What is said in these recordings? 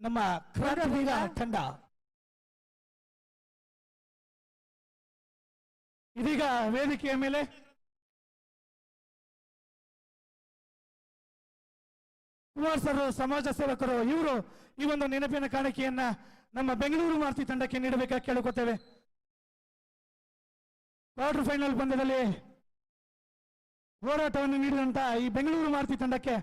ನಮ್ಮ ಕ್ರಾಂತಿವೀರ ತಂಡ ಇದೀಗ ವೇದಿಕೆಯ ಮೇಲೆ ಕುಮಾರ್ ಸರ್ ಸಮಾಜ ಸೇವಕರು ಇವರು ಈ ಒಂದು ನೆನಪಿನ ಕಾಣಿಕೆಯನ್ನ ನಮ್ಮ ಬೆಂಗಳೂರು ಮಾರುತಿ ತಂಡಕ್ಕೆ ನೀಡಬೇಕಾಗಿ ಕೇಳಿಕೊತೇವೆ. ಕ್ವಾರ್ಟರ್ ಫೈನಲ್ ಪಂದ್ಯದಲ್ಲಿ ಹೋರಾಟವನ್ನು ನೀಡಿದಂತಹ ಈ ಬೆಂಗಳೂರು ಮಾರುತಿ ತಂಡಕ್ಕೆ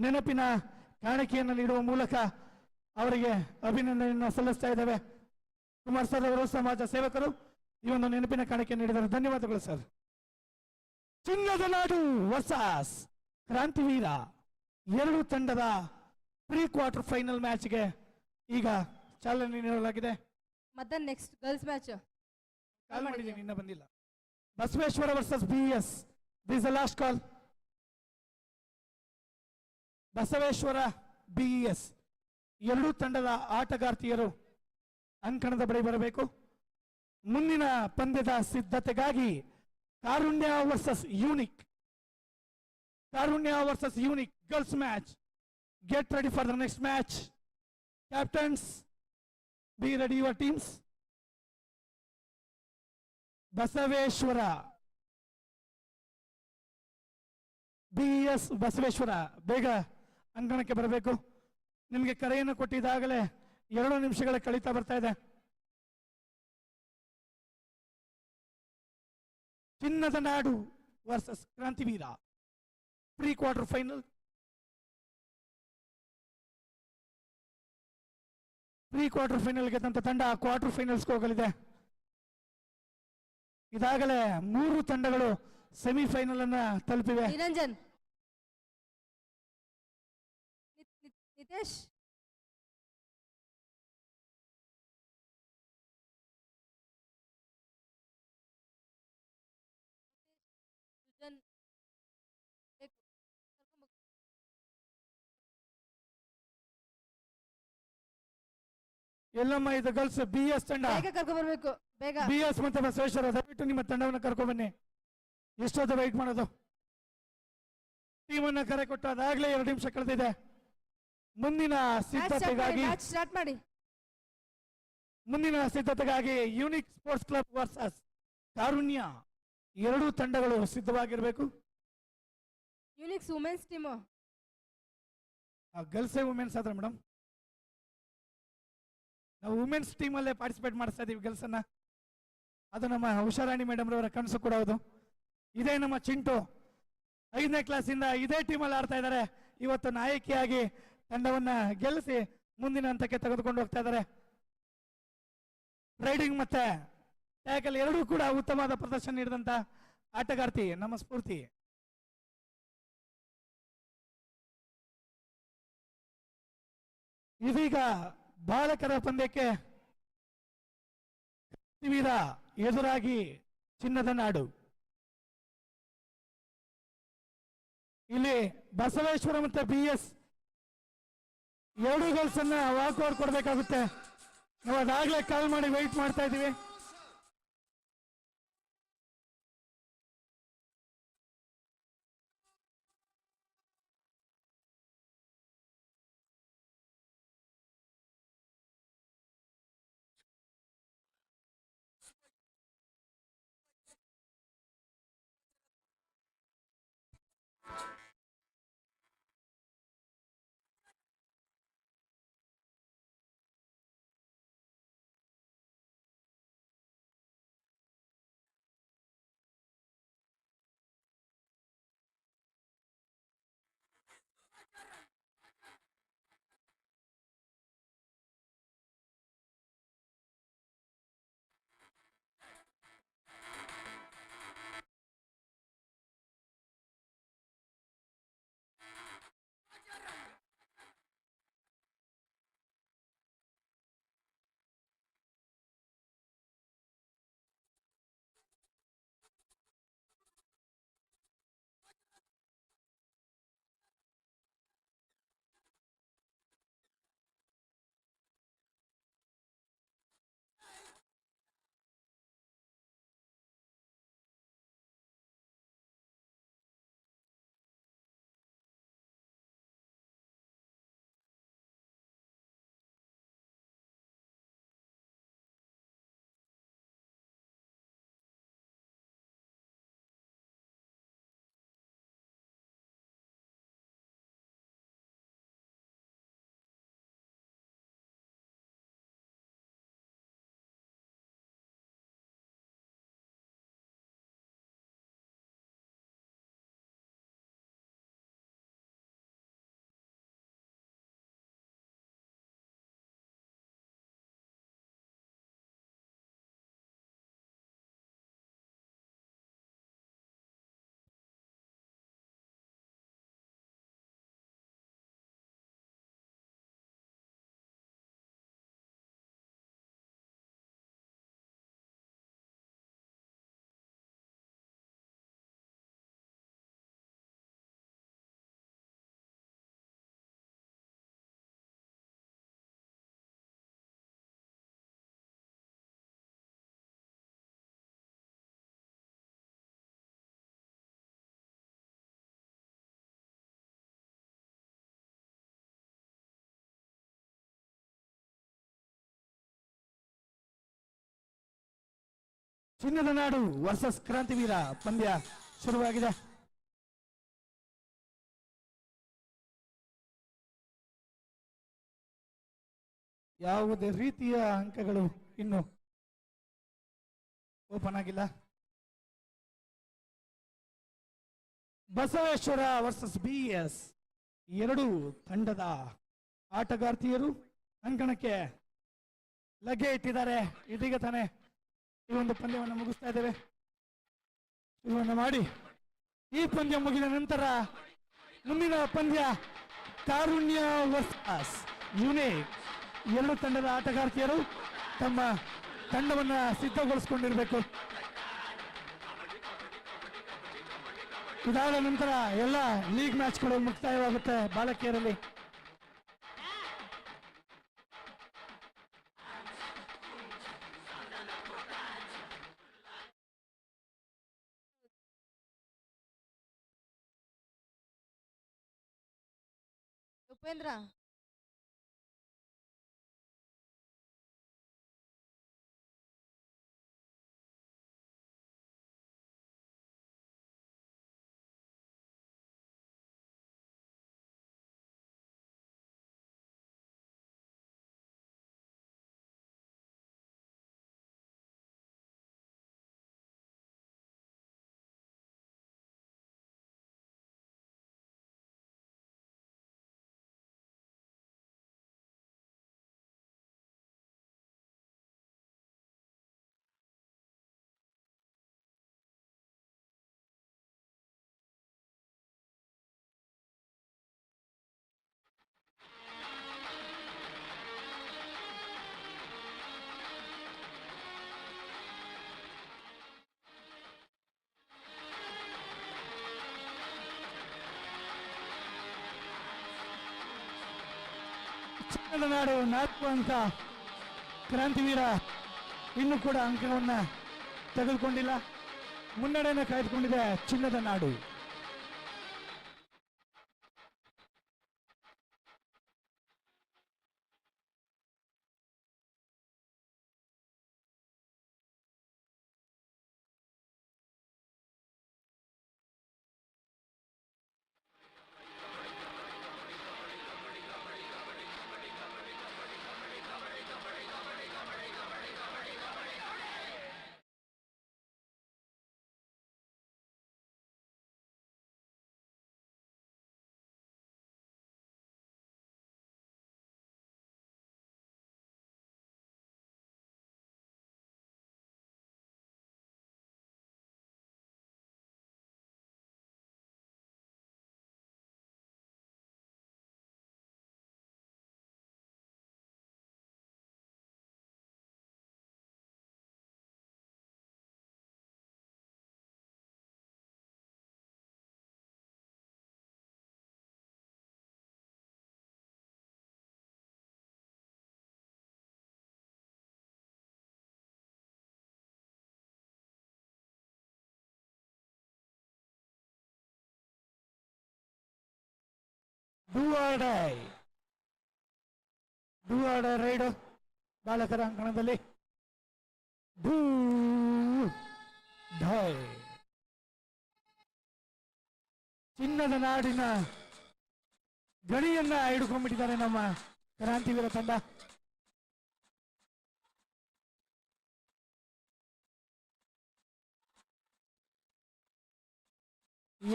ನೆನಪಿನ ಕಾಣಿಕೆಯನ್ನು ನೀಡುವ ಮೂಲಕ ಅವರಿಗೆ ಅಭಿನಂದನೆಯನ್ನು ಸಲ್ಲಿಸ್ತಾ ಇದ್ದೇವೆ. ಕುಮಾರ್ ಸರ್ ಅವರು ಸಮಾಜ ಸೇವಕರು ಈ ಒಂದು ನೆನಪಿನ ಕಾಣಿಕೆ ನೀಡಿದ್ದಾರೆ. ಧನ್ಯವಾದಗಳು ಸರ್. ಚಿನ್ನದ ನಾಡು ವರ್ಸಸ್ ಕ್ರಾಂತಿವೀರ ಎರಡು ತಂಡದ ಪ್ರೀ ಕ್ವಾರ್ಟರ್ ಫೈನಲ್ ಮ್ಯಾಚ್ಗೆ ಈಗ ಚಾಲನೆ ನೀಡಲಾಗಿದೆ. ಮತ್ತೆ ನೆಕ್ಸ್ಟ್ ಗರ್ಲ್ಸ್ ಮ್ಯಾಚ್ ಕಾಲ್ ಮಾಡಿದ್ದೀನಿ, ಇನ್ನ ಬಂದಿಲ್ಲ. Basaveshwara versus BS, this last call. Basaveshwara BS ಎರಡೂ ತಂಡದ ಆಟಗಾರ್ತಿಯರು ಅಂಕಣದ ಬಳಿ ಬರಬೇಕು. ಮುಂದಿನ ಪಂದ್ಯದ ಸಿದ್ಧತೆಗಾಗಿ Karunya versus unique, Karunya versus unique girls match. Get ready for the next match. Captains, be ready your teams. Basaveshwara BS Basaveshwara ಬೇಗ ಅಂಕಣಕ್ಕೆ ಬರಬೇಕು. ನಿಮಗೆ ಕರೆಯನ್ನು ಕೊಟ್ಟಿದ್ದಾಗಲೇ 2 ನಿಮಿಷಗಳ ಕಳೀತಾ ಬರ್ತಾ ಇದೆ. ಚಿನ್ನದ ನಾಡು versus Krantiveera pre quarter final. Pre quarter final ಗೆದ್ದಂತ ತಂಡ ಕ್ವಾರ್ಟರ್ ಫೈನಲ್ಸ್ಗೆ ಹೋಗಲಿದೆ. ಇದಾಗಲೇ 3 ತಂಡಗಳು ಸೆಮಿಫೈನಲ್ ಅನ್ನ ತಲುಪಿವೆ. ನಿರಂಜನ್, ನಿತೇಶ್, ಸುಜನ್, ಎಲ್ಲಮ್ಮ ಇದು ಗರ್ಲ್ಸ್ BS ತಂಡ. ಬೇಗ ಕರ್ಕೊಂಡ್ ಬರ್ಬೇಕು, ಬೇಗ. BS ಮತ್ತೆ ಬಸವೇಶ್ವರ ದಯವಿಟ್ಟು ನಿಮ್ಮ ತಂಡವನ್ನು ಕರ್ಕೊಂಡ್ ಬನ್ನಿ. ಎಷ್ಟೊತ್ತು ವೈಟ್ ಮಾಡೋದು? ಟೀಮನ್ನ ಕರೆ ಕೊಟ್ಟು ಅದಾಗಲೇ 2 ನಿಮಿಷ ಕಳೆದಿದೆ. ಮುಂದಿನ ಸಿದ್ಧತೆಗಾಗಿ ಸ್ಟಾರ್ಟ್ ಮಾಡಿ. ಮುಂದಿನ ಸಿದ್ಧತೆಗಾಗಿ ಯೂನಿಕ್ ಸ್ಪೋರ್ಟ್ಸ್ ಕ್ಲಬ್ ವರ್ಸಸ್ ಕಾರುಣ್ಯ ಎರಡೂ ತಂಡಗಳು ಸಿದ್ಧವಾಗಿರಬೇಕು. ಯೂನಿಕ್ಸ್ ವುಮೆನ್ಸ್ ಟೀಮ್, ಗರ್ಲ್ಸೇ ವುಮೆನ್ಸ್ ಆದ್ರೆ ಮೇಡಮ್, ನಾವು ವುಮೆನ್ಸ್ ಟೀಮ್ ಅಲ್ಲೇ ಪಾರ್ಟಿಸಿಪೇಟ್ ಮಾಡಿಸ್ತಾ ಇದೀವಿ ಗರ್ಲ್ಸ್ ಅನ್ನ. ಅದು ನಮ್ಮ ಉಷಾರಾಣಿ ಮೇಡಮ್ ರವರ ಕನಸು ಕೂಡ ಹೌದು. ಇದೇ ನಮ್ಮ ಚಿಂಟು 5ನೇ ಕ್ಲಾಸಿಂದ ಇದೇ ಟೀಮಲ್ಲಿ ಆಡ್ತಾ ಇದ್ದಾರೆ. ಇವತ್ತು ನಾಯಕಿಯಾಗಿ ತಂಡವನ್ನ ಗೆಲ್ಲಿಸಿ ಮುಂದಿನ ಹಂತಕ್ಕೆ ತೆಗೆದುಕೊಂಡು ಹೋಗ್ತಾ ಇದ್ದಾರೆ. ರೈಡಿಂಗ್ ಮತ್ತೆ ಟ್ಯಾಕಲ್ ಎರಡೂ ಕೂಡ ಉತ್ತಮವಾದ ಪ್ರದರ್ಶನ ನೀಡಿದಂತ ಆಟಗಾರ್ತಿ ನಮ್ಮ ಸ್ಫೂರ್ತಿ. ಇದೀಗ ಬಾಲಕರ ಪಂದ್ಯಕ್ಕೆ ಕ್ರಾಂತಿವೀರ ಎದುರಾಗಿ ಚಿನ್ನದ ನಾಡು. ಇಲ್ಲಿ ಬಸವೇಶ್ವರ ಮತ್ತೆ BS ಎರಡೂ ಗರ್ಲ್ಸ್ ಅನ್ನ ವಾಕೌಟ್ ಕೊಡಬೇಕಾಗುತ್ತೆ. ನಾವು ಅದಾಗಲೇ ಕಾಲ್ ಮಾಡಿ ವೆಯ್ಟ್ ಮಾಡ್ತಾ ಇದೀವಿ. ಚಿನ್ನದ ನಾಡು ವರ್ಸಸ್ ಕ್ರಾಂತಿವೀರ ಪಂದ್ಯ ಶುರುವಾಗಿದೆ. ಯಾವುದೇ ರೀತಿಯ ಅಂಕಗಳು ಇನ್ನು ಓಪನ್ ಆಗಿಲ್ಲ. ಬಸವೇಶ್ವರ ವರ್ಸಸ್ BS ಎರಡು ತಂಡದ ಆಟಗಾರ್ತಿಯರು ಅಂಕಣಕ್ಕೆ ಲಗ್ಗೆ ಇಟ್ಟಿದ್ದಾರೆ. ಇದೀಗ ತಾನೇ ಈ ಒಂದು ಪಂದ್ಯವನ್ನು ಮುಗಿಸ್ತಾ ಇದ್ದೇವೆ. ಶುರುವನ್ನು ಮಾಡಿ ಈ ಪಂದ್ಯ ಮುಗಿದ ನಂತರ ಮುಂದಿನ ಪಂದ್ಯ ಕಾರುಣ್ಯ ವರ್ಸಸ್ ಯುನೀಕ್. ಎರಡು ತಂಡದ ಆಟಗಾರ್ತಿಯರು ತಮ್ಮ ತಂಡವನ್ನು ಸಿದ್ಧಗೊಳಿಸಿಕೊಂಡಿರಬೇಕು. ಇದಾದ ನಂತರ ಎಲ್ಲ ಲೀಗ್ ಮ್ಯಾಚ್ಗಳು ಮುಕ್ತಾಯವಾಗುತ್ತೆ ಬಾಲಕಿಯರಲ್ಲಿ. ಉಪೇಂದ್ರ ಚಿನ್ನದ ನಾಡು 4 ಅಂಕ. ಕ್ರಾಂತಿವೀರ ಇನ್ನೂ ಕೂಡ ಅಂಕವನ್ನ ತೆಗೆದುಕೊಂಡಿಲ್ಲ. ಮುನ್ನಡೆಯನ್ನು ಕಾಯ್ದುಕೊಂಡಿದೆ ಚಿನ್ನದ ನಾಡು. Do or die ರೈಡು ಬಾಲಕರ ಅಂಕಣದಲ್ಲಿ. Do dye. ಚಿನ್ನದ ನಾಡಿನ ಗಣಿಯನ್ನ ಹಿಡ್ಕೊಂಡ್ಬಿಟ್ಟಿದ್ದಾರೆ ನಮ್ಮ ಕ್ರಾಂತಿವೀರ ತಂಡ.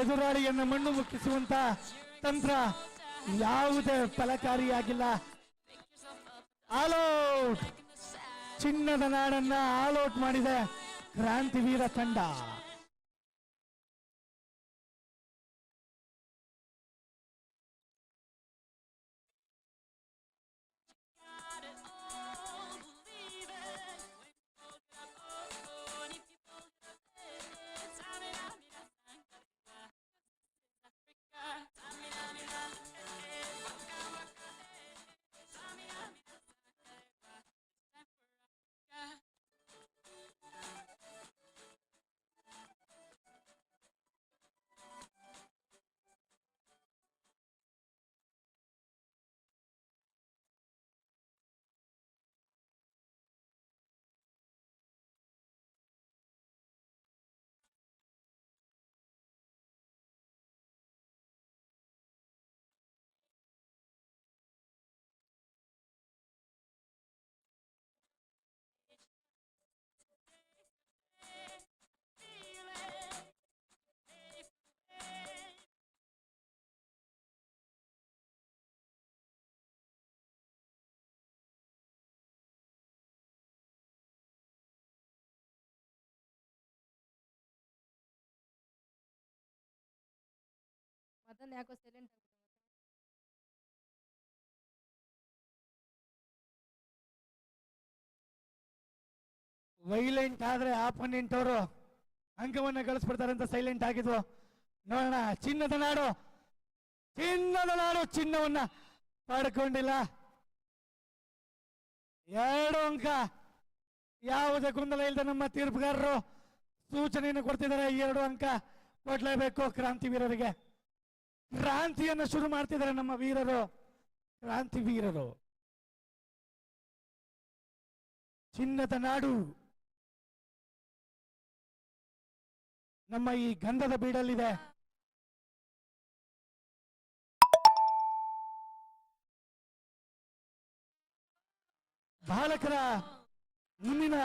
ಎದುರಾಳಿಯನ್ನ ಮಣ್ಣು ಮುಕ್ಕಿಸುವಂತ ತಂತ್ರ ಯಾವುದೇ ಫಲಕಾರಿಯಾಗಿಲ್ಲ. ಆಲ್ಔಟ್. ಚಿನ್ನದ ನಾಡನ್ನ ಆಲ್ಔಟ್ ಮಾಡಿದೆ ಕ್ರಾಂತಿವೀರ ತಂಡ. ಅದನ್ನ ಯಾಕೋ ಸೈಲೆಂಟ್ ವೈಲೆಂಟ್ ಆದ್ರೆ ಆಪೋನೆಂಟ್ ಅವರು ಅಂಕವನ್ನ ಗಳಿಸ್ಬಿಡ್ತಾರೆ ಅಂತ ಸೈಲೆಂಟ್ ಆಗಿದ್ವು. ನೋಡೋಣ, ಚಿನ್ನದ ನಾಡು ಚಿನ್ನವನ್ನ ಪಡ್ಕೊಂಡಿಲ್ಲ. 2 ಅಂಕ. ಯಾವುದೇ ಗೊಂದಲ ಇಲ್ಲದೆ ನಮ್ಮ ತೀರ್ಪುಗಾರರು ಸೂಚನೆಯನ್ನು ಕೊಡ್ತಿದ್ದಾರೆ. 2 ಅಂಕ ಕೊಡ್ಲೇಬೇಕು ಕ್ರಾಂತಿ ವೀರರಿಗೆ. ಕ್ರಾಂತಿಯನ್ನು ಶುರು ಮಾಡ್ತಿದ್ದಾರೆ ನಮ್ಮ ವೀರರು, ಕ್ರಾಂತಿ ವೀರರು. ಚಿನ್ನದ ನಾಡು ನಮ್ಮ ಈ ಗಂಧದ ಬೀಡಲ್ಲಿದೆ. ಬಾಲಕರ ಮುಂದಿನ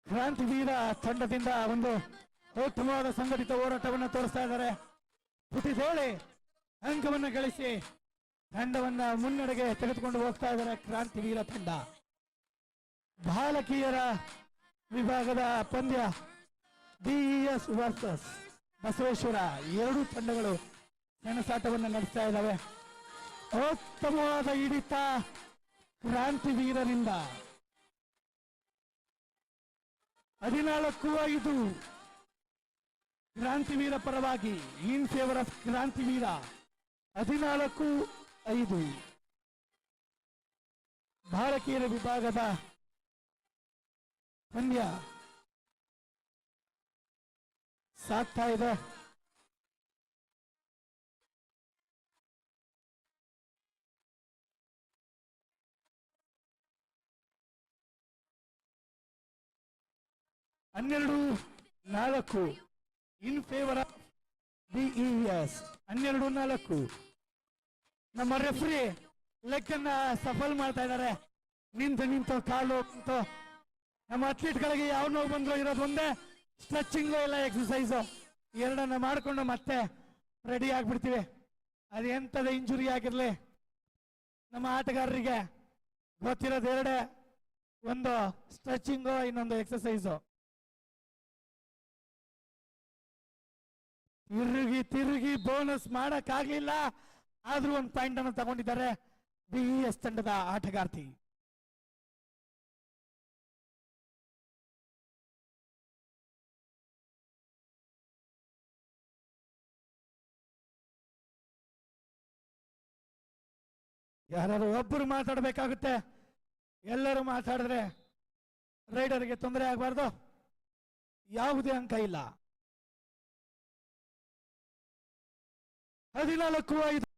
ಕ್ರಾಂತಿವೀರ ತಂಡದಿಂದ ಒಂದು ಉತ್ತಮವಾದ ಸಂಘಟಿತ ಹೋರಾಟವನ್ನು ತೋರಿಸ್ತಾ ಇದ್ದಾರೆ. ಪುಟಿದೇಳಿ ಅಂಕವನ್ನು ಗಳಿಸಿ ತಂಡವನ್ನ ಮುನ್ನಡೆಗೆ ತೆಗೆದುಕೊಂಡು ಹೋಗ್ತಾ ಇದ್ದಾರೆ ಕ್ರಾಂತಿವೀರ ತಂಡ. ಬಾಲಕಿಯರ ವಿಭಾಗದ ಪಂದ್ಯ ಡಿಇಎಸ್ ವರ್ಸಸ್ ಬಸವೇಶ್ವರ. 2 ತಂಡಗಳು ಸೆಣಸಾಟವನ್ನು ನಡೆಸ್ತಾ ಇದ್ದಾವೆ. ಉತ್ತಮವಾದ ಹಿಡಿತ ಕ್ರಾಂತಿವೀರನಿಂದ. 14-5 ಕ್ರಾಂತಿವೀರ ಪರವಾಗಿ, ಇನ್ ಫೇವರ್ ಆಫ್ ಕ್ರಾಂತಿವೀರ. 14-5 ಬಾಲಕಿಯರ ವಿಭಾಗದ ಪಂದ್ಯ ಸಾಗ್ತಾ ಇದೆ. ಹನ್ನೆರಡು 4 ಇನ್ ಫೇವರ್ ಆಫ್ ಡಿಇಎಸ್. 12-4 ನಮ್ಮ ರೆಫ್ರಿ ಲೆಗ್ ಅನ್ನ ಸಫಲ್ ಮಾಡ್ತಾ ಇದ್ದಾರೆ. ನಿಂತು ಕಾಲು ನಿಂತು. ನಮ್ಮ ಅಥ್ಲೀಟ್ಗಳಿಗೆ ಯಾವ ನೋವು ಬಂದ್ರು ಇರೋದು ಒಂದೇ, ಸ್ಟ್ರೆಚಿಂಗು ಇಲ್ಲ ಎಕ್ಸಸೈಸು. 2 ಮಾಡಿಕೊಂಡು ಮತ್ತೆ ರೆಡಿ ಆಗ್ಬಿಡ್ತೀವಿ. ಅದು ಎಂಥದ ಇಂಜುರಿ ಆಗಿರ್ಲಿ ನಮ್ಮ ಆಟಗಾರರಿಗೆ ಗೊತ್ತಿರೋದು 2, ಒಂದು ಸ್ಟ್ರೆಚಿಂಗು, ಇನ್ನೊಂದು ಎಕ್ಸಸೈಸು. ತಿರುಗಿ ಬೋನಸ್ ಮಾಡಕ್ಕಾಗ್ಲಿಲ್ಲ, ಆದ್ರೂ ಒಂದು ಪಾಯಿಂಟ್ ಅನ್ನು ತಗೊಂಡಿದ್ದಾರೆ ಡಿಇಎಸ್ ತಂಡದ ಆಟಗಾರ್ತಿ. ಯಾರು ಒಬ್ಬರು ಮಾತಾಡಬೇಕಾಗುತ್ತೆ. ಎಲ್ಲರೂ ಮಾತಾಡಿದ್ರೆ ರೈಡರ್ಗೆ ತೊಂದರೆ ಆಗಬಾರ್ದು. ಯಾವುದೇ ಅಂಕ ಇಲ್ಲ. 14-5